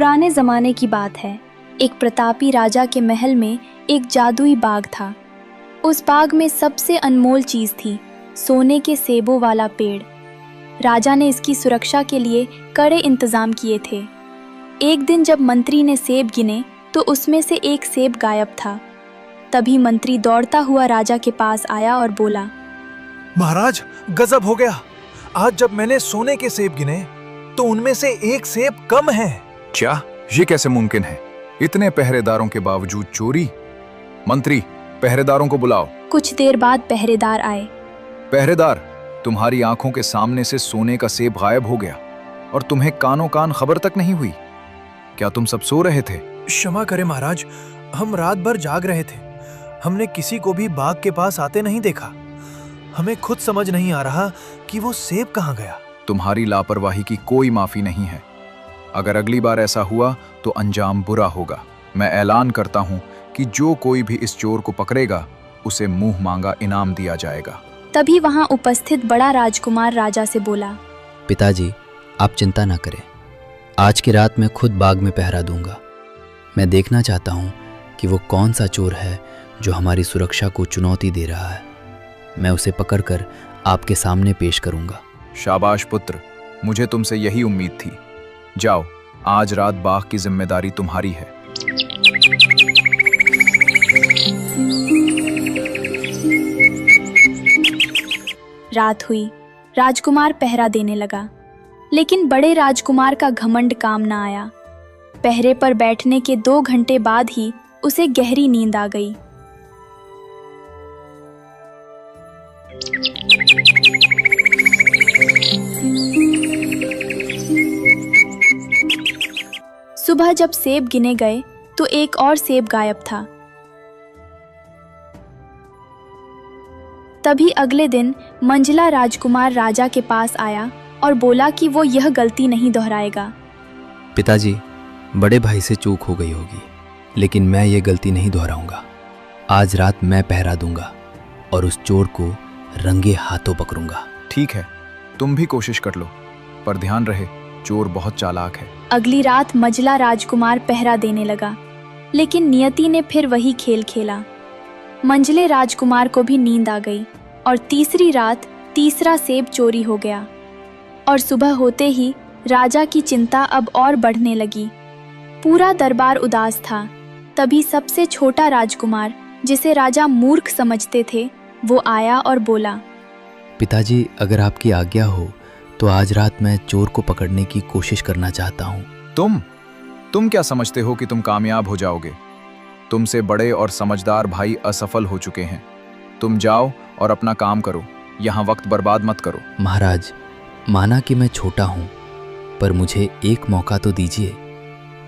पुराने जमाने की बात है। एक प्रतापी राजा के महल में एक जादुई बाग था। उस बाग में सबसे अनमोल चीज थी सोने के सेबों वाला पेड़। राजा ने इसकी सुरक्षा के लिए कड़े इंतजाम किए थे। एक दिन जब मंत्री ने सेब गिने तो उसमें से एक सेब गायब था। तभी मंत्री दौड़ता हुआ राजा के पास आया और बोला, महाराज, गजब हो गया। आज जब मैंने सोने के सेब गिने तो उनमें से एक सेब कम है। क्या ये कैसे मुमकिन है? इतने पहरेदारों के बावजूद चोरी? मंत्री, पहरेदारों को बुलाओ। कुछ देर बाद पहरेदार आए। पहरेदार, तुम्हारी आंखों के सामने से सोने का सेब गायब हो गया और तुम्हें कानों कान खबर तक नहीं हुई। क्या तुम सब सो रहे थे? क्षमा करें महाराज, हम रात भर जाग रहे थे। हमने किसी को भी बाग के पास आते नहीं देखा। हमें खुद समझ नहीं आ रहा कि वो सेब कहाँ गया। तुम्हारी लापरवाही की कोई माफी नहीं है। अगर अगली बार ऐसा हुआ तो अंजाम बुरा होगा। मैं ऐलान करता हूँ कि जो कोई भी इस चोर को पकड़ेगा उसे मुंह मांगा इनाम दिया जाएगा। तभी वहां उपस्थित बड़ा राजकुमार राजा से बोला, पिताजी, आप चिंता ना करें। आज की रात मैं खुद बाग में पहरा दूंगा। मैं देखना चाहता हूँ कि वो कौन सा चोर है जो हमारी सुरक्षा को चुनौती दे रहा है। मैं उसे पकड़कर आपके सामने पेश करूंगा। शाबाश पुत्र, मुझे तुमसे यही उम्मीद थी। जाओ, आज रात बाग की जिम्मेदारी तुम्हारी है। रात हुई। राजकुमार पहरा देने लगा, लेकिन बड़े राजकुमार का घमंड काम न आया। पहरे पर बैठने के 2 घंटे बाद ही उसे गहरी नींद आ गई। सुबह जब सेब गिने गए तो एक और सेब गायब था। तभी अगले दिन मंझला राजकुमार राजा के पास आया और बोला कि वो यह गलती नहीं दोहराएगा। पिताजी, बड़े भाई से चूक हो गई होगी, लेकिन मैं ये गलती नहीं दोहराऊंगा। आज रात मैं पहरा दूंगा और उस चोर को रंगे हाथों पकड़ूंगा। ठीक है, तुम भी कोशिश कर लो, पर ध्यान रहे चोर बहुत चालाक है। अगली रात मंझला राजकुमार पहरा देने लगा, लेकिन नियति ने फिर वही खेल खेला। मंझले राजकुमार को भी नींद आ गई और तीसरी रात तीसरा सेब चोरी हो गया। और सुबह होते ही राजा की चिंता अब और बढ़ने लगी। पूरा दरबार उदास था। तभी सबसे छोटा राजकुमार, जिसे राजा मूर्ख समझते थे, वो आया और बोला, पिताजी, अगर आपकी आज्ञा हो तो आज रात मैं चोर को पकड़ने की कोशिश करना चाहता हूँ। तुम क्या समझते हो कि तुम कामयाब हो जाओगे? तुमसे बड़े और समझदार भाई असफल हो चुके हैं। तुम जाओ और अपना काम करो, यहाँ वक्त बर्बाद मत करो। महाराज, माना कि मैं छोटा हूँ, पर मुझे एक मौका तो दीजिए।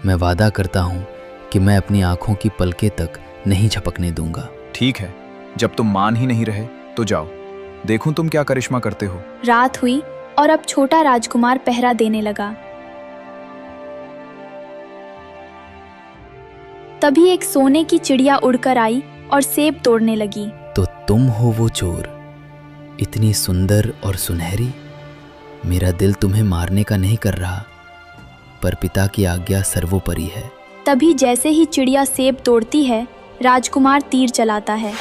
मैं वादा करता हूँ कि मैं अपनी आंखों की पलकें तक नहीं झपकने दूंगा। ठीक है, जब तुम मान ही नहीं रहे तो जाओ, देखूं तुम क्या करिश्मा करते हो। रात हुई और अब छोटा राजकुमार पहरा देने लगा। तभी एक सोने की चिड़िया उड़कर आई और सेब तोड़ने लगी। तो तुम हो वो चोर, इतनी सुंदर और सुनहरी। मेरा दिल तुम्हें मारने का नहीं कर रहा, पर पिता की आज्ञा सर्वोपरि है। तभी जैसे ही चिड़िया सेब तोड़ती है, राजकुमार तीर चलाता है,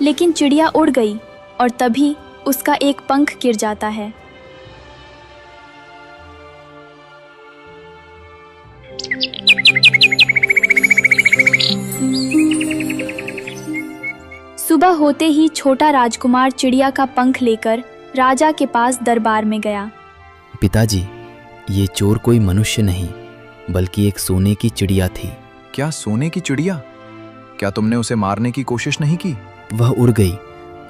लेकिन चिड़िया उड़ गई और तभी उसका एक पंख गिर जाता है। सुबह होते ही छोटा राजकुमार चिड़िया का पंख लेकर राजा के पास दरबार में गया। पिताजी, ये चोर कोई मनुष्य नहीं बल्कि एक सोने की चिड़िया थी। क्या सोने की चिड़िया? क्या तुमने उसे मारने की कोशिश नहीं की? वह उड़ गई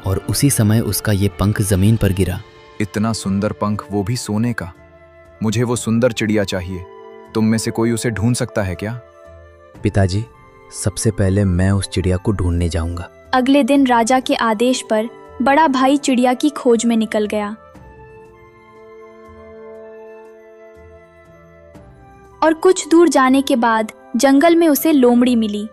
और उसी समय उसका ये पंख जमीन पर गिरा। इतना सुंदर पंख, वो भी सोने का। मुझे वो सुंदर चिड़िया चाहिए। तुम में से कोई उसे ढूंढ सकता है क्या? पिताजी, सबसे पहले मैं उस चिड़िया को ढूंढने जाऊंगा। अगले दिन राजा के आदेश पर बड़ा भाई चिड़िया की खोज में निकल गया और कुछ दूर जाने के बाद जंगल में उसे लोमड़ी मिली।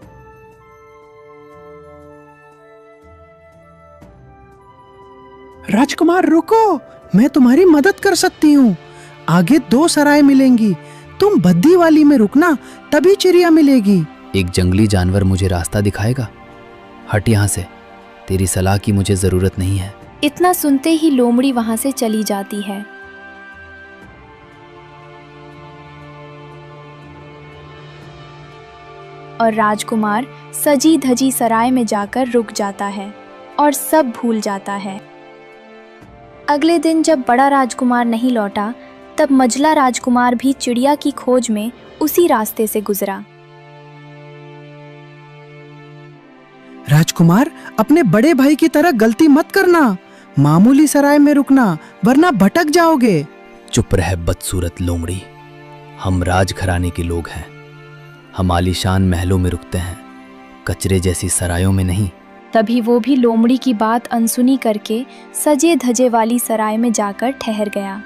राजकुमार रुको, मैं तुम्हारी मदद कर सकती हूँ। आगे 2 सराय मिलेंगी, तुम बद्दी वाली में रुकना, तभी चिड़िया मिलेगी। एक जंगली जानवर मुझे रास्ता दिखाएगा। हट यहाँ से, तेरी सलाह की मुझे जरूरत नहीं है। इतना सुनते ही लोमड़ी वहां से चली जाती है। और राजकुमार सजी धजी सराय में जाकर रुक जाता है और सब भूल जाता है। अगले दिन जब बड़ा राजकुमार नहीं लौटा, तब मझला राजकुमार भी चिड़िया की खोज में उसी रास्ते से गुजरा। राजकुमार, अपने बड़े भाई की तरह गलती मत करना। मामूली सराय में रुकना, वरना भटक जाओगे। चुप रह बदसूरत लोमड़ी। हम राजघराने के लोग हैं। हम आलीशान महलों में रुकते हैं, कचरे जैसी सरायों में नहीं। तभी वो भी लोमड़ी की बात अनसुनी करके सजे धजे वाली सराय में जाकर ठहर गया।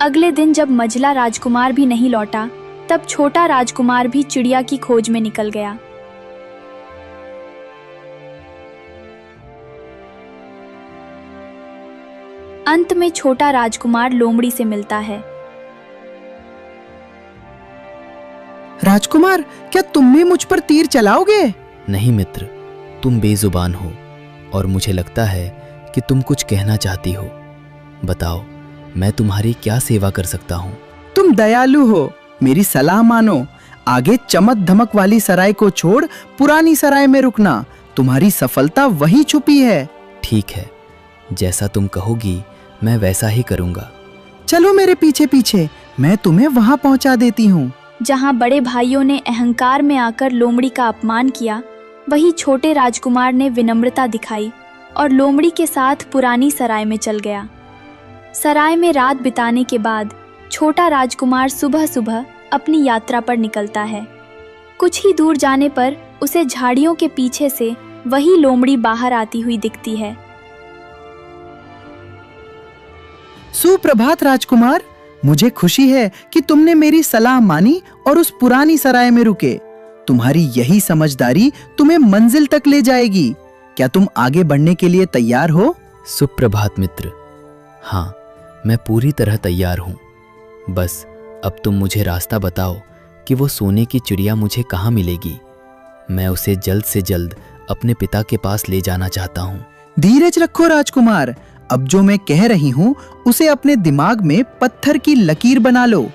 अगले दिन जब मझला राजकुमार भी नहीं लौटा, तब छोटा राजकुमार भी चिड़िया की खोज में निकल गया। अंत में छोटा राजकुमार लोमड़ी से मिलता है। राजकुमार, क्या तुम भी मुझ पर तीर चलाओगे? नहीं मित्र, तुम बेजुबान हो और मुझे लगता है कि तुम कुछ कहना चाहती हो। बताओ, मैं तुम्हारी क्या सेवा कर सकता हूँ? तुम दयालु हो, मेरी सलाह मानो। आगे चमक धमक वाली सराय को छोड़ पुरानी सराय में रुकना। तुम्हारी सफलता वही छुपी है। ठीक है, जैसा तुम कहोगी मैं वैसा ही करूँगा। चलो मेरे पीछे पीछे, मैं तुम्हें वहां पहुंचा देती हूँ। जहां बड़े भाइयों ने अहंकार में आकर लोमड़ी का अपमान किया, वहीं छोटे राजकुमार ने विनम्रता दिखाई और लोमड़ी के साथ पुरानी सराय में चल गया। सराय में रात बिताने के बाद छोटा राजकुमार सुबह सुबह अपनी यात्रा पर निकलता है। कुछ ही दूर जाने पर उसे झाड़ियों के पीछे से वही लोमड़ी बाहर आती हुई दिखती है। सुप्रभात राजकुमार, मुझे खुशी है कि तुमने मेरी सलाह मानी और उस पुरानी सराय में रुके। तुम्हारी यही समझदारी तुम्हें मंजिल तक ले जाएगी। क्या तुम आगे बढ़ने के लिए तैयार हो? सुप्रभात मित्र। हाँ, मैं पूरी तरह तैयार हूँ। बस अब तुम मुझे रास्ता बताओ कि वो सोने की चिड़िया मुझे कहाँ मिलेगी। मैं उसे जल्द से जल्द अपने पिता के पास ले जाना चाहता हूँ। धीरज रखो राजकुमार, अब जो मैं कह रही हूँ उसे अपने दिमाग में पत्थर की लकीर बना लो।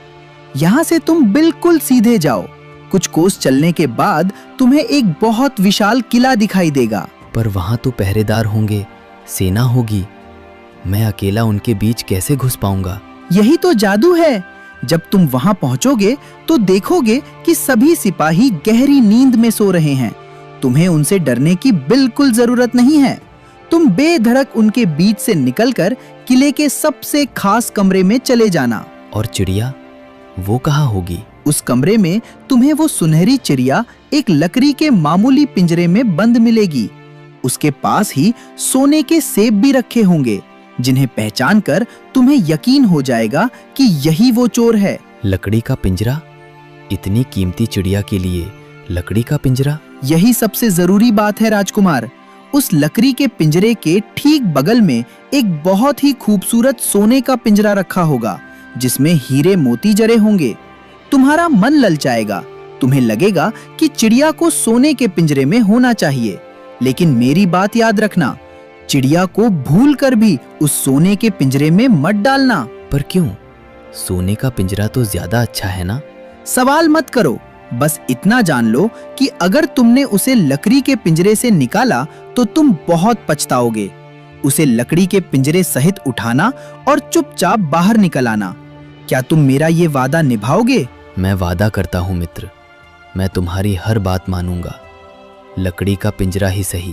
यहाँ से तुम बिल्कुल सीधे जाओ। कुछ कोस चलने के बाद तुम्हें एक बहुत विशाल किला दिखाई देगा। पर वहां तो पहरेदार होंगे, सेना होगी। मैं अकेला उनके बीच कैसे घुस पाऊंगा? यही तो जादू है। जब तुम वहां पहुंचोगे तो देखोगे कि सभी सिपाही गहरी नींद में सो रहे हैं। तुम्हें उनसे डरने की बिल्कुल जरूरत नहीं है। तुम बेधड़क उनके बीच से निकलकर किले के सबसे खास कमरे में चले जाना। और चिड़िया, वो कहाँ होगी? उस कमरे में तुम्हें वो सुनहरी चिड़िया एक लकड़ी के मामूली पिंजरे में बंद मिलेगी। उसके पास ही सोने के सेब भी रखे होंगे, जिन्हें पहचान कर तुम्हें यकीन हो जाएगा कि यही वो चोर है। लकड़ी का पिंजरा? इतनी कीमती चिड़िया के लिए लकड़ी का पिंजरा? यही सबसे जरूरी बात है राजकुमार। उस लकड़ी के पिंजरे के ठीक बगल में एक बहुत ही खूबसूरत सोने का पिंजरा रखा होगा, जिसमें हीरे मोती जड़े होंगे। तुम्हारा मन ललचाएगा। तुम्हें लगेगा कि चिड़िया को सोने के पिंजरे में होना चाहिए, लेकिन मेरी बात याद रखना, चिड़िया को भूलकर भी उस सोने के पिंजरे में मत डालना। पर क्यों? सोने का पिंजरा तो ज्यादा अच्छा है ना? सवाल मत करो, बस इतना जान लो कि अगर तुमने उसे लकड़ी के पिंजरे से निकाला तो तुम बहुत पछताओगे। उसे लकड़ी के पिंजरे सहित उठाना और चुपचाप बाहर निकल आना। क्या तुम मेरा ये वादा निभाओगे? मैं वादा करता हूँ मित्र, मैं तुम्हारी हर बात मानूंगा। लकड़ी का पिंजरा ही सही।